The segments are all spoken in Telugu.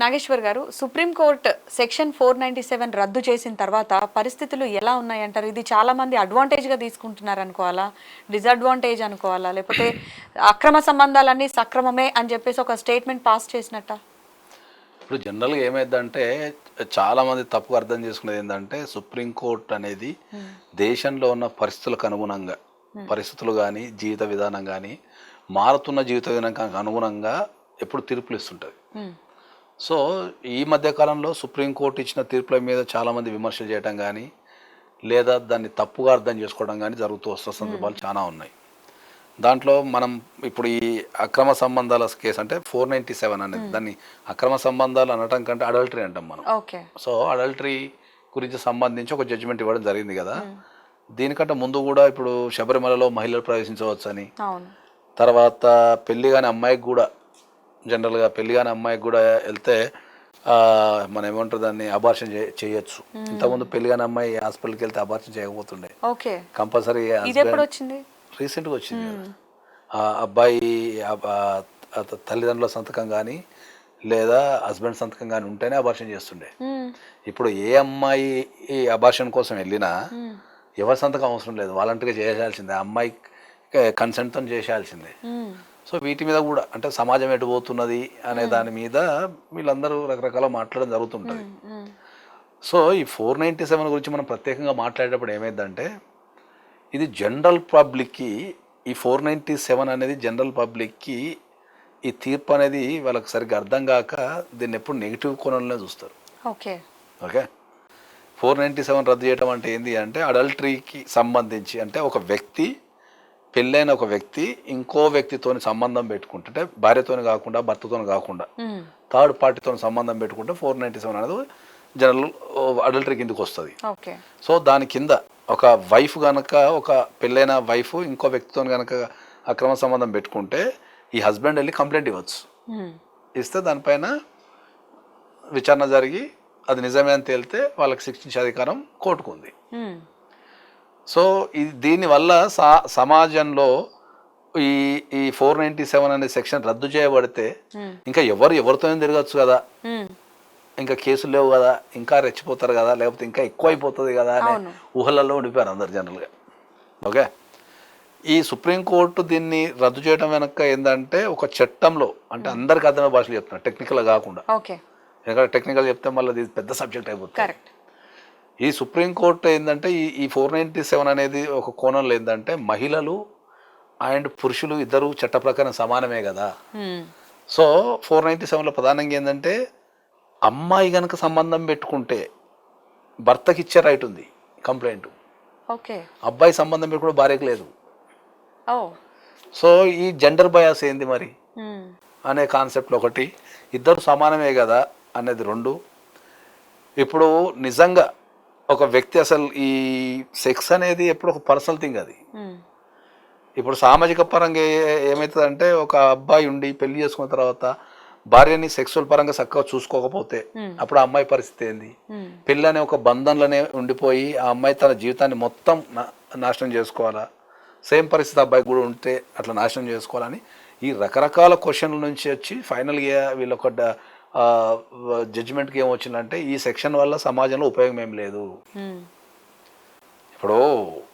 నాగేశ్వర్ గారు, సుప్రీంకోర్టు సెక్షన్ 497 రద్దు చేసిన తర్వాత పరిస్థితులు ఎలా ఉన్నాయంటారు? ఇది చాలా మంది అడ్వాంటేజ్గా తీసుకుంటున్నారు అనుకోవాలా, డిసడ్వాంటేజ్ అనుకోవాలా, లేకపోతే అక్రమ సంబంధాలన్నీ సక్రమమే అని చెప్పేసి ఒక స్టేట్మెంట్ పాస్ చేసినట్ట? ఇప్పుడు జనరల్గా ఏమైందంటే చాలామంది తప్పుగా అర్థం చేసుకునేది ఏంటంటే సుప్రీంకోర్టు అనేది దేశంలో ఉన్న పరిస్థితులకు అనుగుణంగా పరిస్థితులు కానీ జీవిత విధానం కానీ మారుతున్న జీవిత విధానానికి అనుగుణంగా ఎప్పుడు తీర్పులు ఇస్తుంటుంది. సో ఈ మధ్యకాలంలో సుప్రీంకోర్టు ఇచ్చిన తీర్పుల మీద చాలామంది విమర్శలు చేయడం కానీ లేదా దాన్ని తప్పుగా అర్థం చేసుకోవడం కానీ జరుగుతూ వస్తున్న సందర్భాలు చాలా ఉన్నాయి. దాంట్లో మనం ఇప్పుడు ఈ అక్రమ సంబంధాల కేసు అంటే 497 అనేది దాన్ని అక్రమ సంబంధాలు అనటం కంటే అడల్టరీ అంటాం మనం. సో అడల్టరీ గురించి సంబంధించి ఒక జడ్జిమెంట్ ఇవ్వడం జరిగింది కదా. దీనికంటే ముందు కూడా ఇప్పుడు శబరిమలలో మహిళలు ప్రవేశించవచ్చు అని, తర్వాత పెళ్లి కాని అమ్మాయికి కూడా జనరల్గా పెళ్లి కాని అమ్మాయికి కూడా వెళ్తే మనం ఏమంటారు దాన్ని అబార్షన్ చేయొచ్చు. ఇంతకుముందు పెళ్లి కాని అమ్మాయి హాస్పిటల్కి వెళ్తే అబార్షన్ చేయకపోతుండే, కంపల్సరీ రీసెంట్గా వచ్చింది. ఆ అబ్బాయి తల్లిదండ్రుల సంతకం కానీ లేదా హస్బెండ్ సంతకం కానీ ఉంటేనే అబార్షన్ చేస్తుండే. ఇప్పుడు ఏ అమ్మాయి ఈ అబార్షన్ కోసం వెళ్ళినా ఎవరి సంతకం అవసరం లేదు, వాలంటీర్గా చేయాల్సిందే, అమ్మాయి కన్సెంట్తో చేయాల్సిందే. సో వీటి మీద కూడా అంటే సమాజం ఎటుపోతున్నది అనే దాని మీద వీళ్ళందరూ రకరకాల మాట్లాడడం జరుగుతుంటుంది. సో ఈ 497 గురించి మనం ప్రత్యేకంగా మాట్లాడేటప్పుడు ఏమైందంటే ఇది జనరల్ పబ్లిక్కి ఈ 497 అనేది జనరల్ పబ్లిక్కి ఈ తీర్పు అనేది వాళ్ళకి సరిగ్గా అర్థం కాక దీన్ని ఎప్పుడు నెగిటివ్ కోణంలో చూస్తారు. ఓకే 497 రద్దు చేయడం అంటే ఏంటి అంటే అడల్టరీకి సంబంధించి అంటే ఒక వ్యక్తి పెళ్ళైన ఒక వ్యక్తి ఇంకో వ్యక్తితో సంబంధం పెట్టుకుంటే అంటే భార్యతోని కాకుండా భర్తతో కాకుండా థర్డ్ పార్టీతో సంబంధం పెట్టుకుంటే 497 అనేది జనరల్ అడల్టరీ కిందకి వస్తుంది. సో దాని కింద ఒక వైఫ్ కనుక ఒక పెళ్ళైన వైఫ్ ఇంకో వ్యక్తితో కనుక అక్రమ సంబంధం పెట్టుకుంటే ఈ హస్బెండ్ వెళ్ళి కంప్లైంట్ ఇవ్వచ్చు. ఇస్తే దానిపైన విచారణ జరిగి అది నిజమే అని తేలితే వాళ్ళకి శిక్షించే అధికారం కోర్టుకుంది. సో ఇది దీనివల్ల సమాజంలో ఈ 497 అనే సెక్షన్ రద్దు చేయబడితే ఇంకా ఎవరితో తిరగచ్చు కదా, ఇంకా కేసులు లేవు కదా, ఇంకా రెచ్చిపోతారు కదా, లేకపోతే ఇంకా ఎక్కువ అయిపోతుంది కదా అని ఊహలలో ఉండిపోయారు అందరు జనరల్గా. ఓకే, ఈ సుప్రీంకోర్టు దీన్ని రద్దు చేయడం వెనక ఏంటంటే ఒక చట్టంలో అంటే అందరికి అర్థమయ్యే భాషలో చెప్తున్నారు, టెక్నికల్గా కాకుండా. ఎందుకంటే టెక్నికల్ చెప్తే మళ్ళీ ఇది పెద్ద సబ్జెక్ట్ అయిపోతుంది. ఈ సుప్రీంకోర్టు ఏంటంటే ఈ 497 అనేది ఒక కోణంలో ఏంటంటే మహిళలు అండ్ పురుషులు ఇద్దరు చట్ట ప్రకారం సమానమే కదా. సో 497లో ప్రధానంగా ఏంటంటే అమ్మాయి కనుక సంబంధం పెట్టుకుంటే భర్తకి ఇచ్చే రైట్ ఉంది కంప్లైంట్, అబ్బాయి సంబంధం పెట్టుకుంటే భార్యకు లేదు. సో ఈ జెండర్ బయాస్ ఏంది మరి అనే కాన్సెప్ట్ ఒకటి, ఇద్దరు సమానమే కదా అనేది రెండు. ఇప్పుడు నిజంగా ఒక వ్యక్తి అసలు ఈ సెక్స్ అనేది ఎప్పుడు ఒక పర్సనల్ థింగ్ అది. ఇప్పుడు సామాజిక పరంగా ఏమవుతుందంటే ఒక అబ్బాయి ఉండి పెళ్లి చేసుకున్న తర్వాత భార్యని సెక్సువల్ పరంగా చక్కగా చూసుకోకపోతే అప్పుడు ఆ అమ్మాయి పరిస్థితి ఏంది? పెళ్ళి అనే ఒక బంధంలోనే ఉండిపోయి ఆ అమ్మాయి తన జీవితాన్ని మొత్తం నాశనం చేసుకోవాలా? సేమ్ పరిస్థితి అబ్బాయి కూడా ఉంటే అట్లా నాశనం చేసుకోవాలని ఈ రకరకాల క్వశ్చన్ల నుంచి వచ్చి ఫైనల్గా వీళ్ళొక జడ్జిమెంట్కి ఏమొచ్చిందంటే ఈ సెక్షన్ వల్ల సమాజంలో ఉపయోగం ఏం లేదు. ఇప్పుడు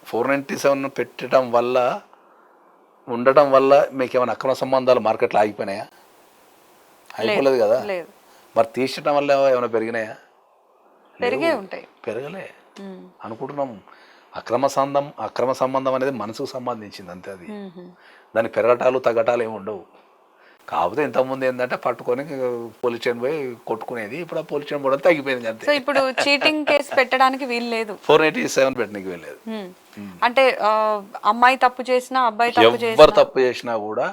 497 పెట్టడం వల్ల ఉండటం వల్ల మీకు ఏమైనా అక్రమ సంబంధాలు మార్కెట్లో ఆగిపోయినాయా? అయిపోలేదు కదా. మరి తీర్చడం వల్ల ఏమైనా పెరిగినాయా? పెరగలే అనుకుంటున్నాం. అక్రమ సంబంధం అనేది మనసుకు సంబంధించింది అంతే. అది దాని పెరగటాలు తగ్గటాలు ఏమి ఉండవు. కాకపోతే ఇంతకుముందు ఏంటంటే పట్టుకొని పోలీస్ స్టేషన్ పోయి కొట్టుకునేది, ఇప్పుడు ఆ పోలీస్ స్టేషన్ పోవడం తగ్గిపోయింది అంతే. ఇప్పుడు చీటింగ్ కేసు పెట్టడానికి వీలు లేదు, 487 పెట్టడానికి వీలు లేదు. అంటే అమ్మాయి తప్పు చేసినా అబ్బాయి ఎవరు తప్పు చేసినా కూడా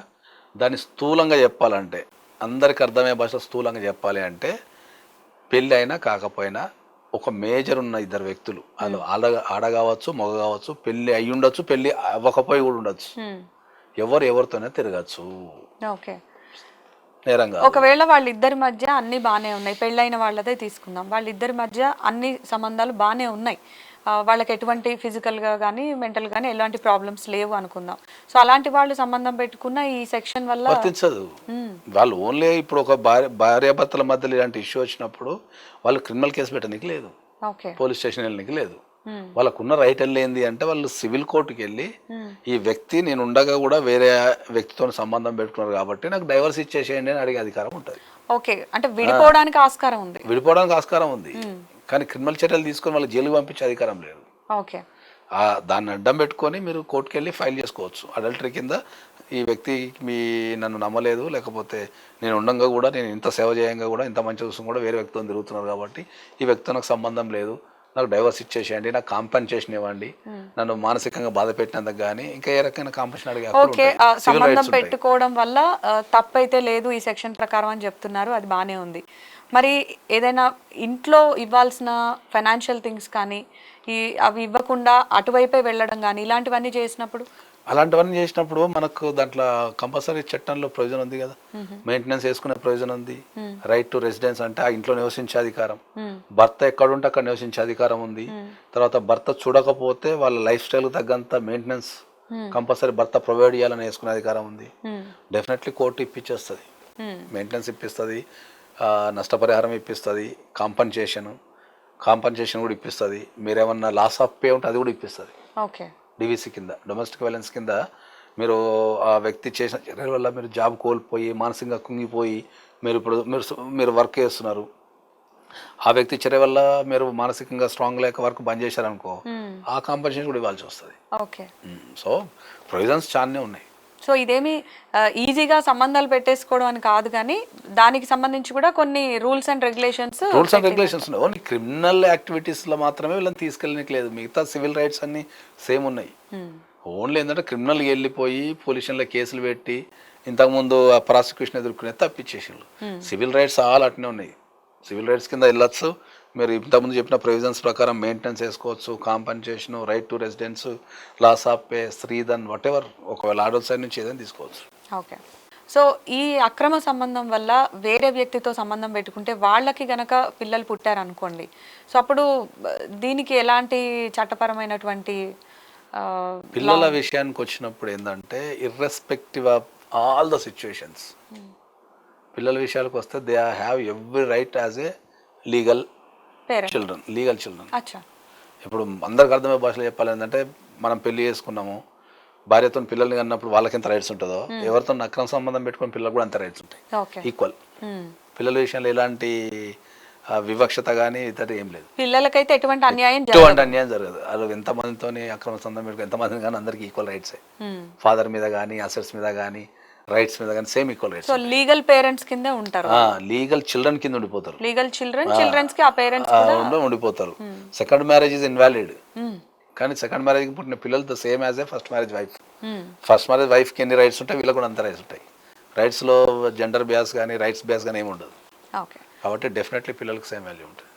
దాన్ని స్థూలంగా చెప్పాలంటే అందరికి అర్థమయ్యే భాష స్థూలంగా చెప్పాలి అంటే పెళ్ళి అయినా కాకపోయినా ఒక మేజర్ ఉన్న ఇద్దరు వ్యక్తులు, వాళ్ళు ఆడ కావచ్చు మగ కావచ్చు, పెళ్ళి అయ్యి ఉండొచ్చు పెళ్ళి అవ్వకపోయి కూడా ఉండొచ్చు, ఎవరితోనే తిరగచ్చు. ఒకవేళ వాళ్ళిద్దరి మధ్య అన్ని బాగానే ఉన్నాయి, పెళ్ళైన వాళ్ళదే తీసుకుందాం, వాళ్ళిద్దరి మధ్య అన్ని సంబంధాలు బాగానే ఉన్నాయి, వాళ్ళకి ఎటువంటి ఫిజికల్గా కానీ మెంటల్ కానీ ఎలాంటి ప్రాబ్లమ్స్ లేవు అనుకుందాం. సో అలాంటి వాళ్ళు సంబంధం పెట్టుకున్న ఈ సెక్షన్ వల్ల వర్తించదు. వాళ్ళు ఓన్లీ ఇప్పుడు ఒక భార్యాభర్తల మధ్యలో ఇలాంటి ఇష్యూ వచ్చినప్పుడు వాళ్ళు క్రిమినల్ కేసు పెట్టడానికి లేదు, ఓకే పోలీస్ స్టేషన్ వెళ్ళడానికి లేదు. వాళ్ళకున్న రైట్ ఏంది అంటే వాళ్ళు సివిల్ కోర్టుకి వెళ్ళి ఈ వ్యక్తి నేను ఉండగా కూడా వేరే వ్యక్తితో సంబంధం పెట్టుకున్నారు కాబట్టి నాకు డైవర్స్ ఇచ్చేసేయండి అని అడిగే అధికారం ఉంటుంది. ఓకే, అంటే విడిపోవడానికి ఆస్కారం ఉంది. విడిపోవడానికి ఆస్కారం ఉంది, కానీ క్రిమినల్ చర్యలు తీసుకొని వాళ్ళు జైలుకి పంపించే అధికారం లేదు. ఓకే, దాన్ని అడ్డం పెట్టుకొని మీరు కోర్టుకి వెళ్ళి ఫైల్ చేసుకోవచ్చు. అడల్టరీ కింద ఈ వ్యక్తి నన్ను నమ్మలేదు, లేకపోతే నేను ఉండగా కూడా నేను ఇంత సేవ చేయంగా కూడా ఇంత మంచి చూసుకుని కూడా వేరే వ్యక్తితో తిరుగుతున్నారు కాబట్టి ఈ వ్యక్తితో నాకు సంబంధం లేదు, నాకు డైవర్స్ ఇచ్చేసేయండి, నాకు కాంపెన్సేషన్ ఇవ్వండి, నన్ను మానసికంగా బాధ పెట్టినందుకు కానీ ఇంకా ఏ రకమైన కాంపెన్సేషన్ అడిగే ఓకే. సంబంధం పెట్టుకోవడం వల్ల తప్పైతే లేదు ఈ సెక్షన్ ప్రకారం అని చెప్తున్నారు, అది బాగానే ఉంది. మరి ఏదైనా ఇంట్లో ఇవ్వాల్సిన ఫైనాన్షియల్ థింగ్స్ కానీ అవి ఇవ్వకుండా అటువైపే వెళ్ళడం కానీ ఇలాంటివన్నీ చేసినప్పుడు అలాంటివన్నీ చేసినప్పుడు మనకు దాంట్లో కంపల్సరీ చట్టంలో ప్రొవిజన్ ఉంది కదా, మెయింటెనెన్స్ వేసుకునే ప్రొవిజన్ ఉంది. రైట్ టు రెసిడెన్స్ అంటే ఆ ఇంట్లో నివసించే అధికారం, భర్త ఎక్కడుంటే అక్కడ నివసించే అధికారం ఉంది. తర్వాత భర్త చూడకపోతే వాళ్ళ లైఫ్ స్టైల్ తగ్గంత మెయింటెనెన్స్ కంపల్సరీ భర్త ప్రొవైడ్ చేయాలని వేసుకునే అధికారం ఉంది. డెఫినెట్లీ కోర్టు ఇప్పించేస్తుంది, మెయింటెనెన్స్ ఇప్పిస్తుంది, నష్టపరిహారం ఇప్పిస్తుంది, కాంపన్సేషన్ కూడా ఇప్పిస్తుంది. మీరేమన్నా లాస్ ఆఫ్ పే ఉంటే అది కూడా ఇప్పిస్తుంది. ఓకే, డివిసి కింద, డొమెస్టిక్ వైలెన్స్ కింద మీరు ఆ వ్యక్తి చేసిన చర్యల వల్ల మీరు జాబ్ కోల్పోయి మానసికంగా కుంగిపోయి మీరు వర్క్ చేస్తున్నారు, ఆ వ్యక్తి చర్య వల్ల మీరు మానసికంగా స్ట్రాంగ్ లేక వర్క్ బంద్ చేశారనుకో ఆ కాంపన్సేషన్ కూడా ఇవ్వాల్సి వస్తుంది. ఓకే, సో ప్రొవిజన్స్ చాలానే ఉన్నాయి. సో ఇదేమి ఈజీగా సంబంధాలు పెట్టేసుకోవడం అని కాదు, కానీ దానికి సంబంధించి కూడా కొన్ని రూల్స్ అండ్ రెగ్యులేషన్స్ ఉన్నాయి. ఓన్లీ క్రిమినల్ యాక్టివిటీస్లో మాత్రమే వీళ్ళని తీసుకెళ్ళడానికి లేదు, మిగతా సివిల్ రైట్స్ అన్ని సేమ్ ఉన్నాయి. ఓన్లీ ఏంటంటే క్రిమినల్కి వెళ్ళిపోయి పొల్యూషన్లో కేసులు పెట్టి ఇంతకుముందు ఆ ప్రాసిక్యూషన్ ఎదుర్కొనే తప్పించేసారు. సివిల్ రైట్స్ ఆల్ అట్నే ఉన్నాయి. సివిల్ రైట్స్ కింద వెళ్ళొచ్చు, మీరు ఇంతకుముందు చెప్పిన ప్రొవిజన్స్ ప్రకారం మెయింటెనెన్స్ వేసుకోవచ్చు, compensation, right to residence, loss of pay, stridhan, whatever, ఒకవేళ ఆడోల్ సైడ్ నుంచి ఏదైనా తీసుకోవచ్చు. ఓకే, సో ఈ అక్రమ సంబంధం వల్ల వేరే వ్యక్తితో సంబంధం పెట్టుకుంటే వాళ్ళకి గనక పిల్లలు పుట్టారనుకోండి, సో అప్పుడు దీనికి ఎలాంటి చట్టపరమైనటువంటి పిల్లల విషయానికి వచ్చినప్పుడు ఏంటంటే irrespective of all the situations, పిల్లల విషయాలకు వస్తే they have every right as a legal children. ఇప్పుడు అందరికి అర్థమయ్యే భాషలో చెప్పాలి ఏంటంటే మనం పెళ్లి చేసుకున్నాము, భార్యతో పిల్లల్ని కన్నప్పుడు వాళ్ళకి ఎంత రైట్స్ ఉంటుందో ఎవరితో అక్రమ సంబంధం పెట్టుకుని పిల్లలకు కూడా అంత రైట్స్ ఉంటాయి, ఈక్వల్. పిల్లల విషయంలో ఎలాంటి వివక్షత కానీ ఇతర ఏం లేదు, పిల్లలకైతే ఎటువంటి అన్యాయం జరగదు. అది ఎంతమందితో అక్రమ సంబంధం పెట్టుకుని ఎంతమంది కానీ అందరికి ఈక్వల్ రైట్సే, ఫాదర్ మీద కానీ అసెట్స్ మీద కానీ రైట్స్ మీద కానీ same equal rights. So legal parents కింద ఉంటారు, లీగల్ చిల్డ్రన్ కింద ఉండిపోతారు, లీగల్ చిల్డ్రన్స్ కి ఆ పేరెంట్స్ ఉండిపోతారు. సెకండ్ మ్యారేజ్ ఇస్ ఇన్వాలిడ్, కానీ సెకండ్ మ్యారేజ్ పుట్టిన పిల్లలతో same as a first marriage wife. First marriage wife కి ఎన్ని రైట్స్ ఉంటాయి వీళ్ళకి కూడా అంత రైట్స్ ఉంటాయి. రైట్స్ లో జెండర్ బేస్ కానీ రైట్స్ బేస్ కానీ ఏమి ఉండదు, కాబట్టి డెఫినెట్లీ పిల్లలకి సేమ్ వాల్యూ ఉంటుంది.